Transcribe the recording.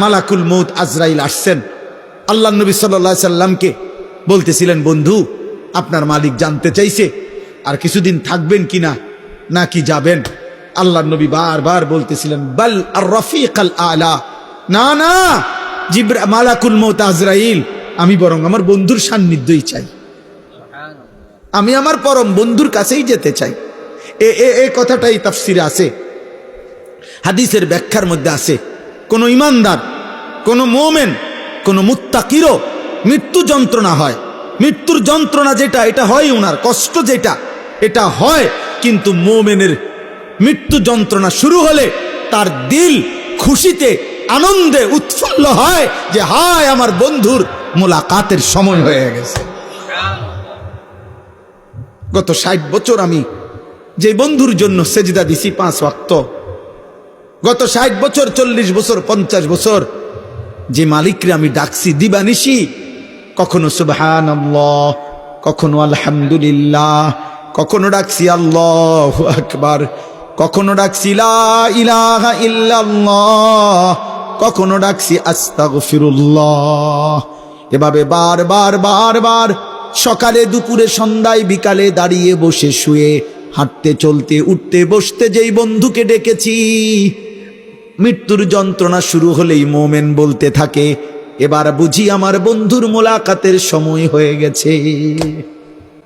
মালাকুল মউত আজরাইল আসছেন, আল্লাহ নবী সাল্লাল্লাহু আলাইহি সাল্লামকে বলতেছিলেন, বন্ধু আপনার মালিক জানতে চাইছে আর কিছুদিন থাকবেন কিনা নাকি যাবেন। আল্লাহ নবী বারবার বলতেছিলেন, বাল আর রফিকাল আলা, না না মালাকুল মউত আজরাইল, আমি বরং আমার বন্ধুর সান্নিধ্যই চাই, আমি আমার পরম বন্ধুর কাছেই যেতে চাই। এই কথাটাই তাফসিরে আছে, হাদিসের ব্যাখ্যার মধ্যে আছে। কোন ইমানদার, কোন মুমিন, কোন মুত্তাকিরও মৃত্যু যন্ত্রণা হয়, মৃত্যুর যন্ত্রণা যেটা এটা হয়, উনার কষ্ট যেটা এটা হয়, কিন্তু মুমিনের মৃত্যু যন্ত্রণা শুরু হলে তার দিল খুশিতে আনন্দে উৎফুল্ল হয় যে হায় আমার বন্ধুর মোলাকাতের সময় হয়ে গেছে। গত 60 বছর আমি যে বন্ধুর জন্য সেজদা দিছি 5 ওয়াক্ত, গত 60 বছর, 40 বছর, 50 বছর যে মালিকরে আমি ডাকছি দিবানিশি, কখনো সুবহানাল্লাহ, কখনো আলহামদুলিল্লাহ, কখনো ডাকছি আল্লাহু আকবার, কখনো ডাকছি লা ইলাহা ইল্লাল্লাহ, কখনো ডাকছি আস্তাগফিরুল্লাহ। এভাবে বারবার বারবার সকালে দুপুরে সন্ধ্যায় বিকালে দাঁড়িয়ে বসে শুয়ে হাঁটতে চলতে উঠতে বসতে যেই বন্ধুকে ডেকেছি, মৃত্যুর যন্ত্রণা শুরু হলেই মোমেন বলতে থাকে, এবার বুঝি আমার বন্ধুর মোলাকাতের সময় হয়ে গেছে।